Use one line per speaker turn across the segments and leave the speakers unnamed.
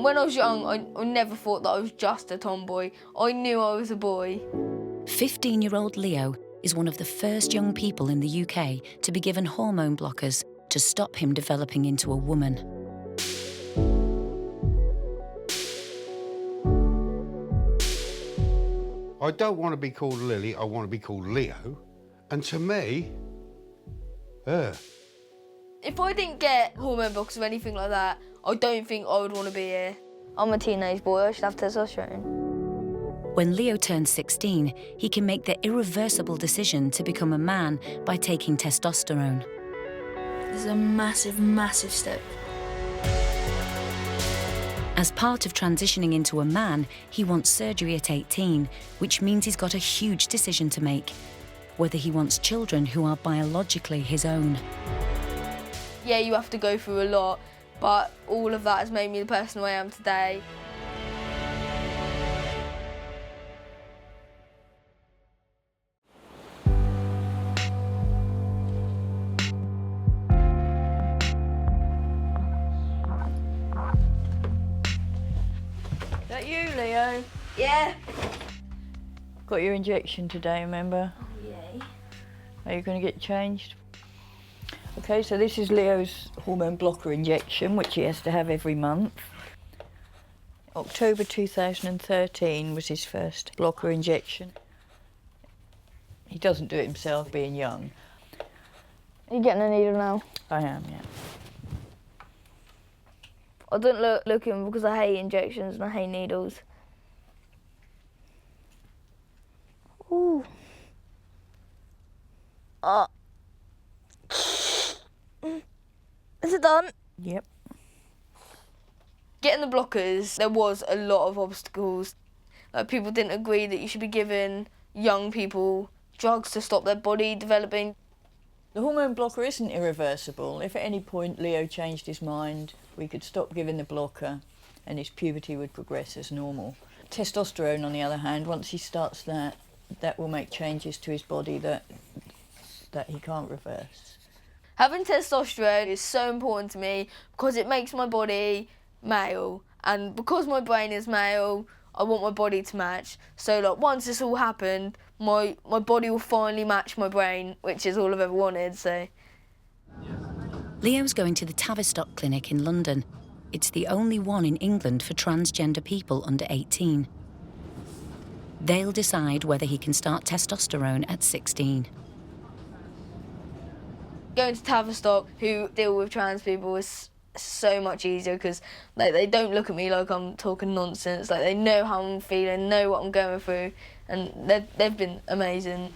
When I was young, I never thought that I was just a tomboy. I knew I was a boy.
15-year-old Leo is one of the first young people in the UK to be given hormone blockers to stop him developing into a woman.
I don't want to be called Lily, I want to be called Leo. And to me,
If I didn't get hormone blockers or anything like that, I don't think I would want to be here. I'm a teenage boy, I should have testosterone.
When Leo turns 16, he can make the irreversible decision to become a man by taking testosterone.
This is a massive, massive step.
As part of transitioning into a man, he wants surgery at 18, which means he's got a huge decision to make, whether he wants children who are biologically his own.
Yeah, you have to go through a lot, but all of that has made me the person I am today.
Is that you, Leo?
Yeah.
Got your injection today, remember?
Oh, yay.
Are you going to get changed? Okay, so this is Leo's hormone blocker injection, which he has to have every month. October 2013 was his first blocker injection. He doesn't do it himself, being young.
Are you getting a needle now?
I am, yeah.
I don't look in because I hate injections and I hate needles. Ooh. Is it done?
Yep.
Getting the blockers, there was a lot of obstacles. Like, people didn't agree that you should be giving young people drugs to stop their body developing.
The hormone blocker isn't irreversible. If at any point Leo changed his mind, we could stop giving the blocker and his puberty would progress as normal. Testosterone, on the other hand, once he starts that will make changes to his body that he can't reverse.
Having testosterone is so important to me because it makes my body male, and because my brain is male, I want my body to match. So like, once this all happened, my body will finally match my brain, which is all I've ever wanted, so.
Leo's going to the Tavistock clinic in London. It's the only one in England for transgender people under 18. They'll decide whether he can start testosterone at 16.
Going to Tavistock, who deal with trans people, is so much easier because they don't look at me like I'm talking nonsense. Like, they know how I'm feeling, know what I'm going through, and they've been amazing.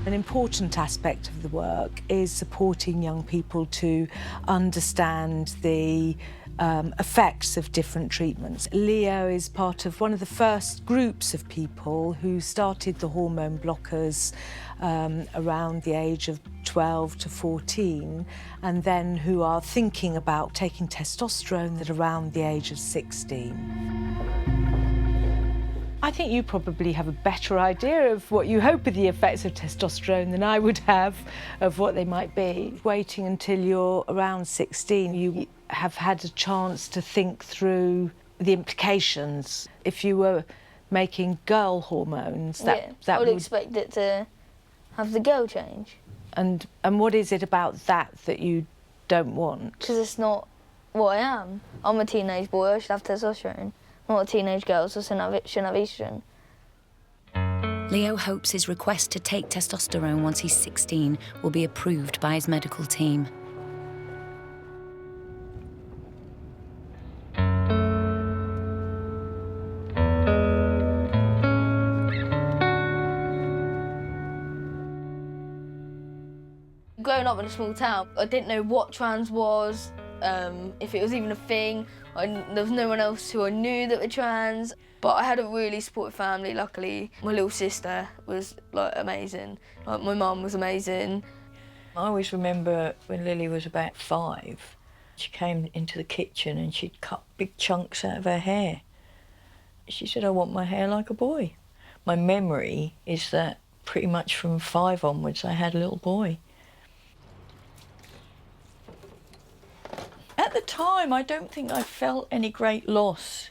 An important aspect of the work is supporting young people to understand the effects of different treatments. Leo is part of one of the first groups of people who started the hormone blockers around the age of 12 to 14, and then who are thinking about taking testosterone at around the age of 16. I think you probably have a better idea of what you hope are the effects of testosterone than I would have of what they might be. Waiting until you're around 16, you have had a chance to think through the implications. If you were making girl hormones, that
I would
would
expect it to have the girl change.
And what is it about that you don't want?
Because it's not what I am. I'm a teenage boy, I should have testosterone. I'm not a teenage girl, so I shouldn't have estrogen.
Leo hopes his request to take testosterone once he's 16 will be approved by his medical team.
Growing up in a small town, I didn't know what trans was, if it was even a thing. There was no one else who I knew that were trans, but I had a really supportive family, luckily. My little sister was like amazing, like my mum was amazing.
I always remember when Lily was about 5, she came into the kitchen and she'd cut big chunks out of her hair. She said, "I want my hair like a boy." My memory is that pretty much from 5 onwards I had a little boy. At the time, I don't think I felt any great loss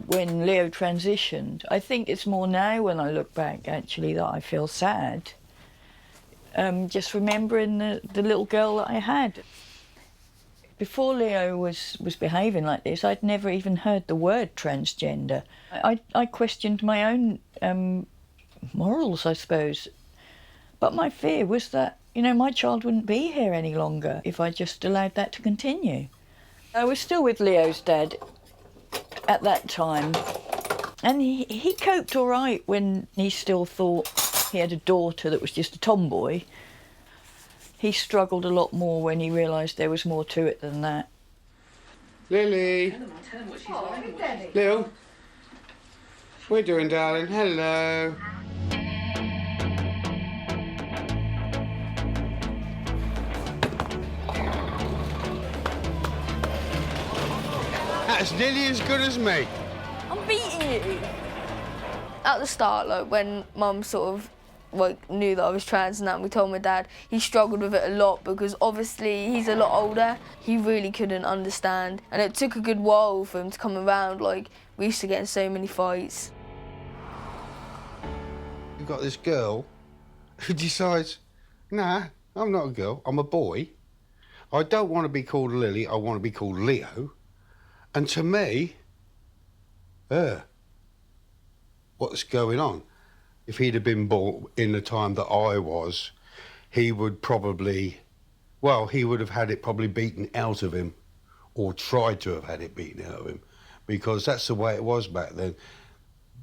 when Leo transitioned. I think it's more now when I look back, actually, that I feel sad. Just remembering the little girl that I had. Before Leo was behaving like this, I'd never even heard the word transgender. I questioned my own morals, I suppose. But my fear was that, you know, my child wouldn't be here any longer if I just allowed that to continue. I was still with Leo's dad at that time, and he coped all right when he still thought he had a daughter that was just a tomboy. He struggled a lot more when he realised there was more to it than that.
Lily. Lil. What are you doing, darling? Hello. That's nearly as good as me.
I'm beating you.
At the start, like when Mum sort of knew that I was trans and that, and we told my dad, he struggled with it a lot because obviously he's a lot older. He really couldn't understand, and it took a good while for him to come around. Like, we used to get in so many fights.
You've got this girl who decides, nah, I'm not a girl, I'm a boy. I don't want to be called Lily, I want to be called Leo. And to me, what's going on? If he'd have been born in the time that I was, he would probably, well, he would have had it probably beaten out of him, or tried to have had it beaten out of him, because that's the way it was back then.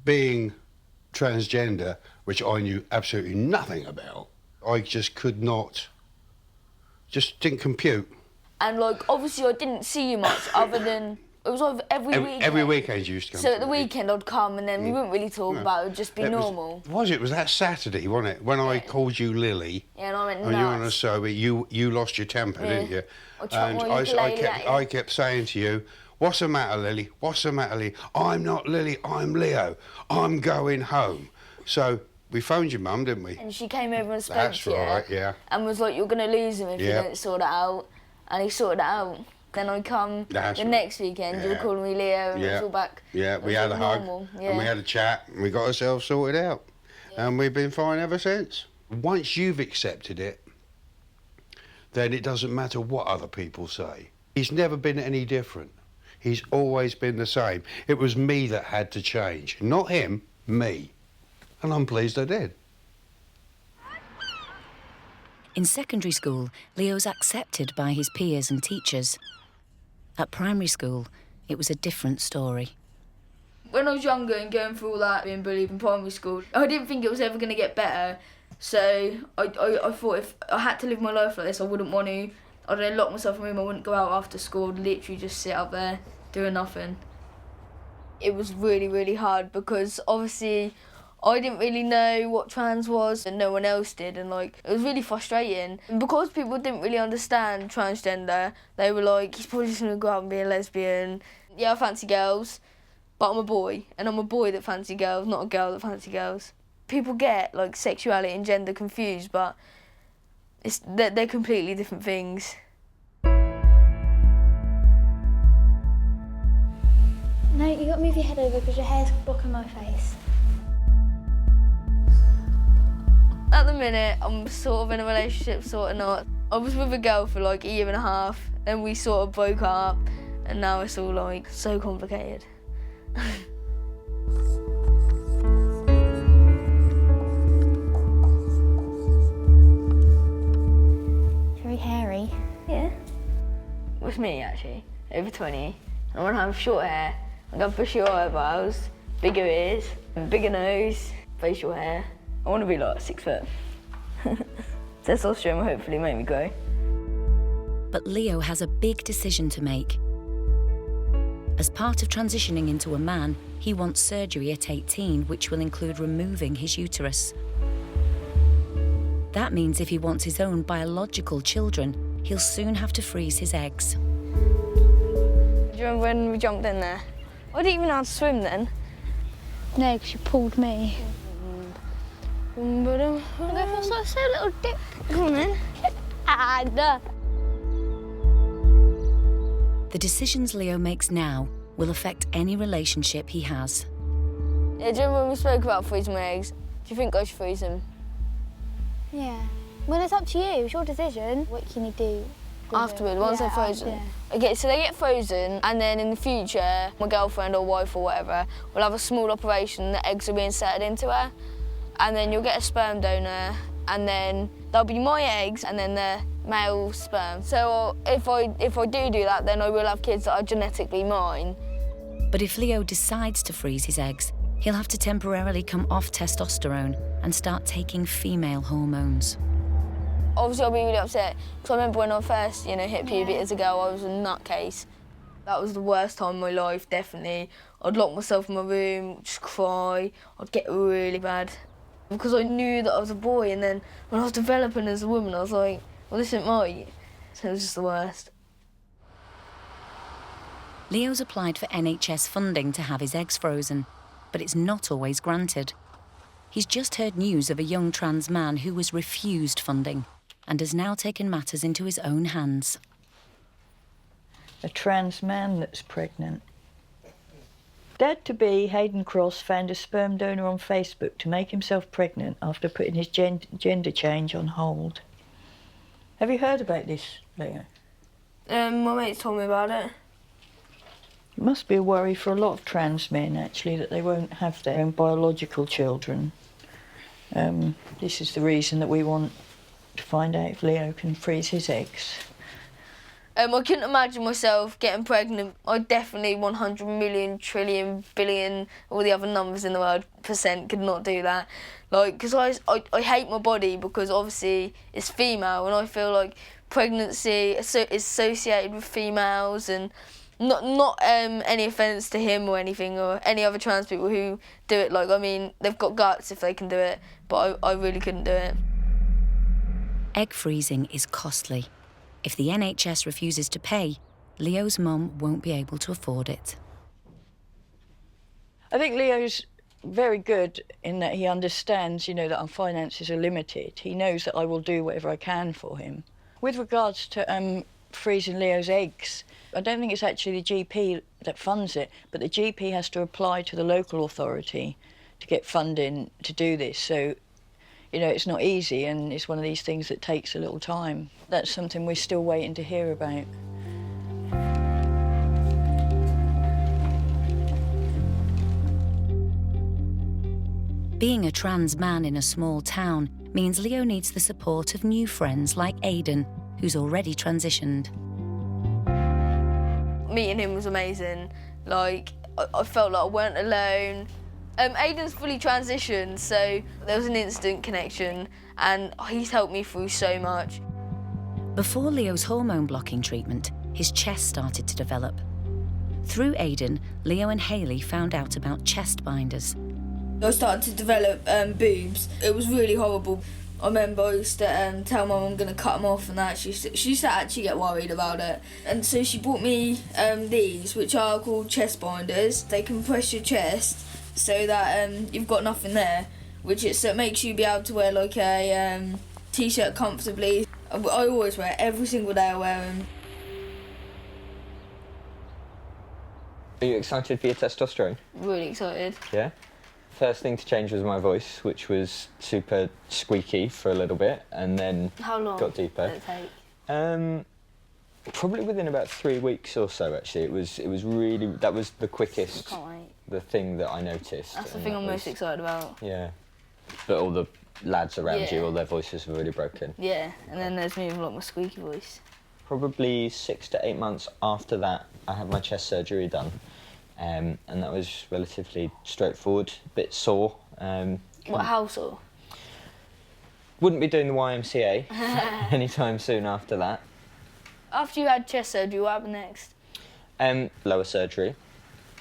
Being transgender, which I knew absolutely nothing about, I just could not, just didn't compute.
And like, obviously I didn't see you much other than, it was over every weekend.
Every weekend you used to come.
So at the weekend I'd come and then we wouldn't really talk about it, it would just be normal.
It was that Saturday, wasn't it? When I called you Lily.
Yeah, and I went nuts.
And you were on a sober, you lost your temper, didn't you? And I kept saying to you, what's the matter, Lily? What's the matter, Lily? I'm not Lily, I'm Leo. I'm going home. So we phoned your mum, didn't we?
And she came over and spoke to you.
That's right, yeah.
And was like, you're going to lose him if you don't sort it out. And he sorted it out. Then I come the next weekend, you were calling me Leo, and it was all back.
Yeah, we had a hug, and we had a chat, and we got ourselves sorted out. Yeah. And we've been fine ever since. Once you've accepted it, then it doesn't matter what other people say. He's never been any different. He's always been the same. It was me that had to change, not him, me. And I'm pleased I did.
In secondary school, Leo's accepted by his peers and teachers. At primary school, it was a different story.
When I was younger and going through all that, being bullied in primary school, I didn't think it was ever going to get better. So I thought if I had to live my life like this, I wouldn't want to. I'd lock myself in a room, I wouldn't go out after school, I'd literally just sit up there doing nothing. It was really, really hard because obviously I didn't really know what trans was and no one else did, and like it was really frustrating. And because people didn't really understand transgender, they were like, he's probably just gonna go out and be a lesbian. Yeah, I fancy girls, but I'm a boy, and I'm a boy that fancy girls, not a girl that fancy girls. People get like sexuality and gender confused, but they're completely different things.
No, you got to move your head over because your hair's blocking my face.
At the minute, I'm sort of in a relationship, sort of not. I was with a girl for like a year and a half, and we sort of broke up, and now it's all like so complicated.
Very hairy.
Yeah. With me, actually, over 20. I want to have short hair. I'm going for short eyebrows, bigger ears, bigger nose, facial hair. I want to be like 6 foot. Testosterone will hopefully make me grow.
But Leo has a big decision to make. As part of transitioning into a man, he wants surgery at 18, which will include removing his uterus. That means if he wants his own biological children, he'll soon have to freeze his eggs.
Do you remember when we jumped in there? I didn't even know how to swim then.
No, because you pulled me.
I'm going for a little dip. Come on then.
The decisions Leo makes now will affect any relationship he has.
Yeah, do you remember when we spoke about freezing my eggs? Do you think I should freeze them?
Yeah. Well, it's up to you. It's your decision. What can you do?
Afterward, once they're frozen. Okay, so they get frozen, and then in the future, my girlfriend or wife or whatever will have a small operation, the eggs will be inserted into her, and then you'll get a sperm donor, and then there'll be my eggs and then the male sperm. So if I do that, then I will have kids that are genetically mine.
But if Leo decides to freeze his eggs, he'll have to temporarily come off testosterone and start taking female hormones.
Obviously, I'll be really upset, because I remember when I first, hit puberty as a girl, I was a nutcase. That was the worst time of my life, definitely. I'd lock myself in my room, just cry, I'd get really bad. Because I knew that I was a boy, and then when I was developing as a woman, I was like, well, this isn't right. So it was just the worst.
Leo's applied for NHS funding to have his eggs frozen, but it's not always granted. He's just heard news of a young trans man who was refused funding and has now taken matters into his own hands.
A trans man that's pregnant. Dad-to-be Hayden Cross found a sperm donor on Facebook to make himself pregnant after putting his gender change on hold. Have you heard about this, Leo?
My mate's told me about it.
It must be a worry for a lot of trans men, actually, that they won't have their own biological children. This is the reason that we want to find out if Leo can freeze his eggs.
I couldn't imagine myself getting pregnant. I definitely 100 million, trillion, billion, all the other numbers in the world, percent could not do that. Because I hate my body because obviously it's female, and I feel like pregnancy is associated with females, and not any offence to him or anything, or any other trans people who do it. They've got guts if they can do it, but I really couldn't do it.
Egg freezing is costly. If the NHS refuses to pay, Leo's mum won't be able to afford it.
I think Leo's very good in that he understands, that our finances are limited. He knows that I will do whatever I can for him. With regards to freezing Leo's eggs, I don't think it's actually the GP that funds it, but the GP has to apply to the local authority to get funding to do this. So, it's not easy, and it's one of these things that takes a little time. That's something we're still waiting to hear about.
Being a trans man in a small town means Leo needs the support of new friends like Aidan, who's already transitioned.
Meeting him was amazing. I felt like I weren't alone. Aidan's fully transitioned, so there was an instant connection, and he's helped me through so much.
Before Leo's hormone blocking treatment, his chest started to develop. Through Aidan, Leo and Hayley found out about chest binders.
I started to develop boobs. It was really horrible. I remember I used to tell Mum I'm going to cut them off and that. She used to actually get worried about it. And so she bought me these, which are called chest binders. They compress your chest so that you've got nothing there, so it makes you be able to wear a t-shirt comfortably. I always wear it. Every single day I wear them.
Are you excited for your testosterone?
Really excited.
Yeah? First thing to change was my voice, which was super squeaky for a little bit, and then
How long
got deeper.
did it take?
Probably within about 3 weeks or so, actually. It was really, that was the quickest,
Can't wait.
the thing that I noticed.
That's the
and
thing
that
I'm most
was-
excited about.
Yeah. But all the lads around
Yeah.
you, all their voices were really broken.
Yeah, and then there's me with my squeaky voice.
Probably 6 to 8 months after that, I had my chest surgery done. And that was relatively straightforward, a bit sore.
How sore?
Wouldn't be doing the YMCA anytime soon after that.
After you had chest surgery, what happened next?
Lower surgery,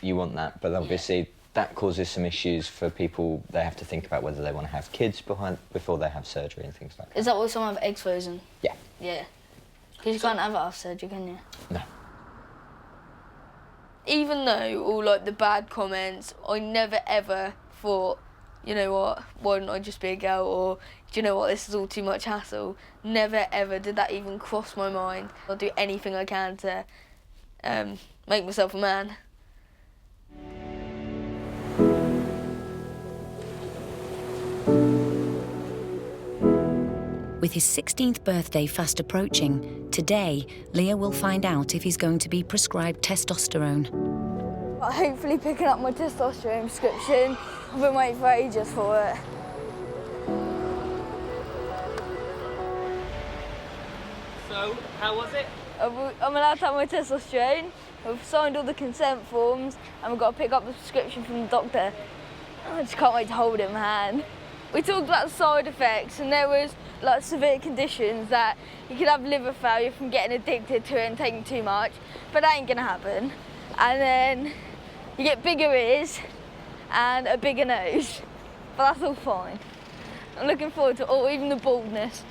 you want that, but obviously that causes some issues for people. They have to think about whether they want to have kids before they have surgery and things like that.
Is that why some have eggs frozen?
Yeah.
Yeah. Because you can't have it after surgery, can you?
No.
Even though all the bad comments, I never ever thought, you know what, why don't I just be a girl, or do you know what, this is all too much hassle. Never ever did that even cross my mind. I'll do anything I can to make myself a man.
With his 16th birthday fast approaching, today Leo will find out if he's going to be prescribed testosterone.
Hopefully picking up my testosterone prescription. I've been waiting for ages for it.
So, how was it?
I'm allowed to have my testosterone. We've signed all the consent forms and we've got to pick up the prescription from the doctor. I just can't wait to hold it in my hand. We talked about side effects and there was like severe conditions that you could have liver failure from getting addicted to it and taking too much, but that ain't gonna happen. And then you get bigger ears and a bigger nose, but that's all fine. I'm looking forward to it all, even the baldness.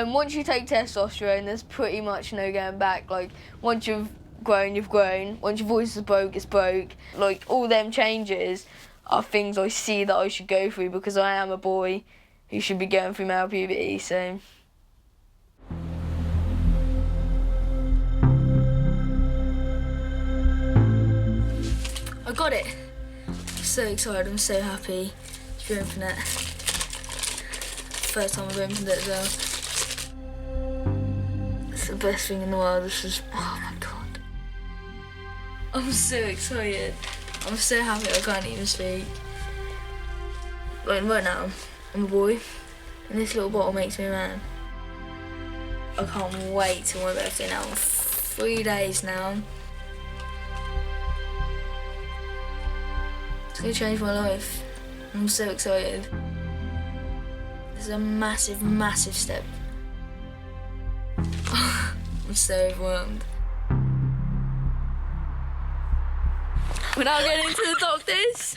Once you take testosterone, there's pretty much no going back. Like, once you've grown, you've grown. Once your voice is broke, it's broke. Like, all them changes are things I see that I should go through because I am a boy who should be going through male puberty, so. I got it. I'm so excited, I'm so happy to open it. First time I've opened it as well. It's the best thing in the world. This is, oh my God. I'm so excited. I'm so happy I can't even speak. Like right now, I'm a boy, and this little bottle makes me a man. I can't wait till my birthday now. 3 days now. It's gonna change my life. I'm so excited. This is a massive, massive step. I'm so overwhelmed. We're now going into the doctors.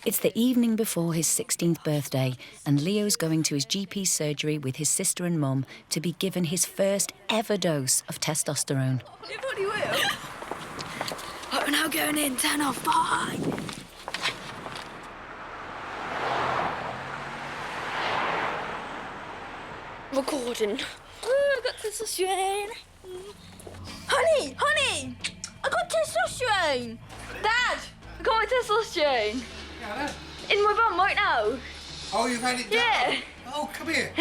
It's the evening before his 16th birthday, and Leo's going to his GP surgery with his sister and mum to be given his first ever dose of testosterone.
Your body will. Right, we're now going in. Turn off. Bye. Recording. Ooh, I got testosterone. Honey, honey, I got testosterone. Dad, I got my testosterone.
Yeah,
In my bum right now.
oh, you've had it done?
Yeah.
Oh, come here.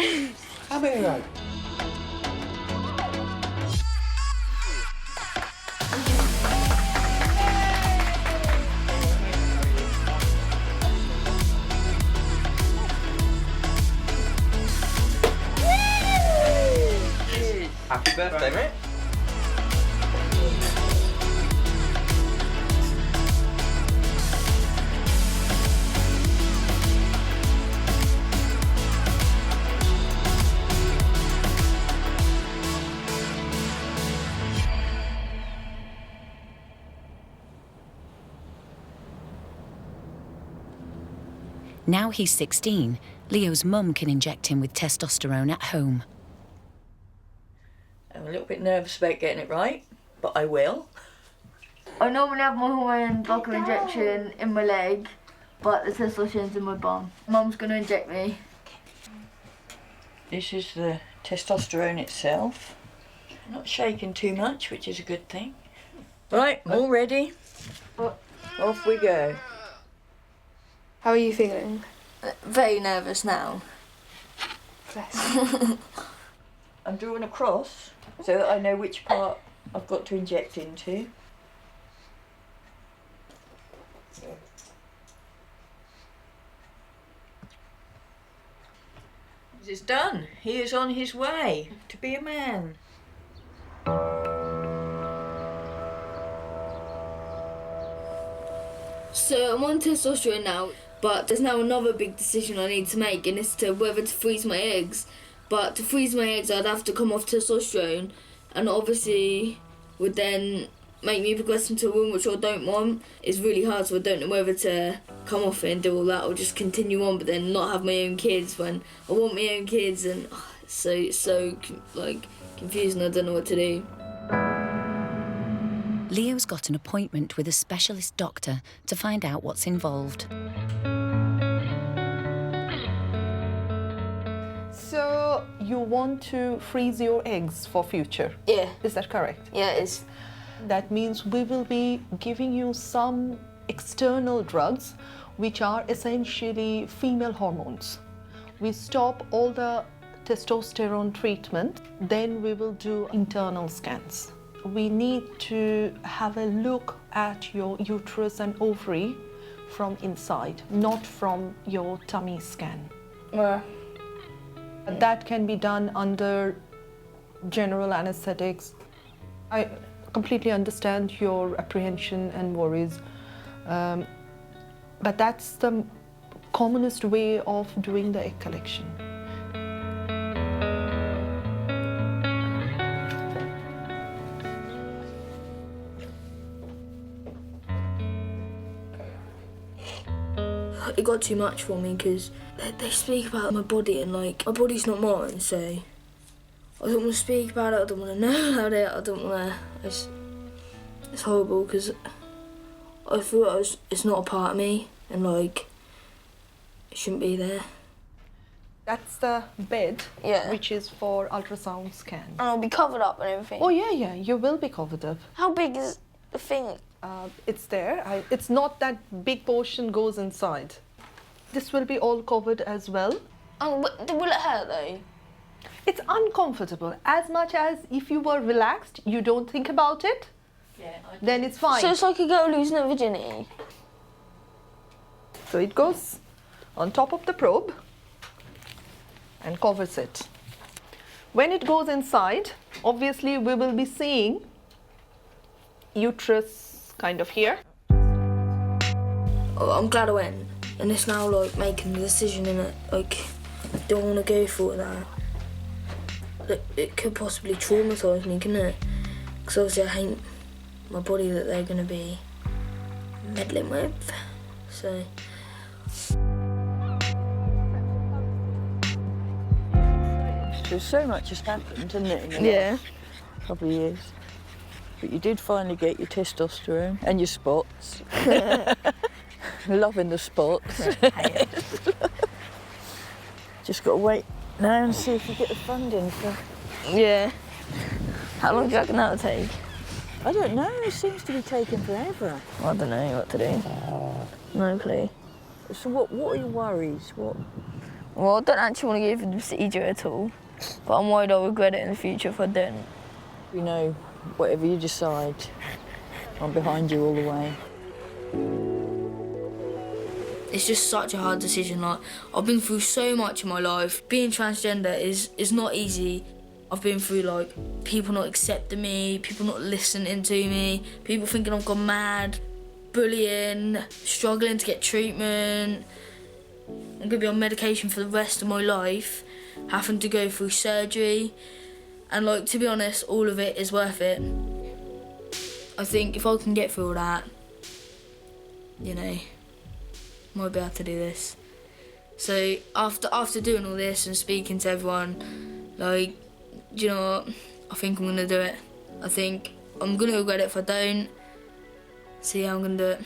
Come here.
Happy birthday, mate.
Now he's 16, Leo's mum can inject him with testosterone at home.
I'm a little bit nervous about getting it right, but I will.
I normally have my hormone blocker injection in my leg, but the testosterone's in my bum. Mum's gonna inject me.
This is the testosterone itself. Not shaking too much, which is a good thing. Right, all ready. Off we go.
How are you feeling? Very nervous now.
I'm drawing a cross so that I know which part I've got to inject into. It's done. He is on his way to be a man.
So I'm on testosterone now, but there's now another big decision I need to make, and it's to whether to freeze my eggs. But to freeze my eggs, I'd have to come off testosterone, and obviously would then make me progress into a woman, which I don't want. It's really hard, so I don't know whether to come off it and do all that, or just continue on, but then not have my own kids when I want my own kids, and it's so like confused and I don't know what to do.
Leo's got an appointment with a specialist doctor to find out what's involved.
So you want to freeze your eggs for future?
Yeah.
Is that correct?
Yeah, it is.
That means we will be giving you some external drugs which are essentially female hormones. We stop all the testosterone treatment, then we will do internal scans. We need to have a look at your uterus and ovary from inside, not from your tummy scan. That can be done under general anesthetics. I completely understand your apprehension and worries, but that's the commonest way of doing the egg collection.
It got too much for me because they speak about my body and like my body's not mine, so I don't want to speak about it, I don't want to know about it, I don't want to. It's horrible because I feel like it's not a part of me and like it shouldn't be there.
That's the bed,
Yeah.
which is for ultrasound scan.
And I'll be covered up and everything.
Oh yeah, you will be covered up.
How big is the thing?
It's there. It's not that big portion goes inside. This will be all covered as well.
Will it hurt though?
It's uncomfortable. As much as if you were relaxed, you don't think about it, then it's fine.
So it's like a girl losing her virginity?
So it goes on top of the probe and covers it. When it goes inside, obviously we will be seeing uterus kind of here.
Oh, I'm glad I went. And it's now like making the decision in it. Like, I don't want to go for that. It could possibly traumatise me, couldn't it? Because obviously I hate my body that they're going to be meddling with. So.
So much has happened, hasn't it? In the last couple of years. But you did finally get your testosterone and your spots. Loving the spots. Just got to wait now and see if you get the funding for.
Yeah. How long do you reckon that'll take?
I don't know. It seems to be taking forever.
I don't know what to do. No clue.
So what are your worries? What?
Well, I don't actually want to go for the procedure at all. But I'm worried I'll regret it in the future if I don't.
You know, whatever you decide, I'm behind you all the way.
It's just such a hard decision. Like, I've been through so much in my life. Being transgender is not easy. I've been through like people not accepting me, people not listening to me, people thinking I've gone mad, bullying, struggling to get treatment. I'm gonna be on medication for the rest of my life, having to go through surgery, and like, to be honest, all of it is worth it. I think if I can get through all that, you know, might be able to do this. So after doing all this and speaking to everyone, like, do you know what? I think I'm gonna do it. I think I'm gonna regret it if I don't. See how I'm gonna do it.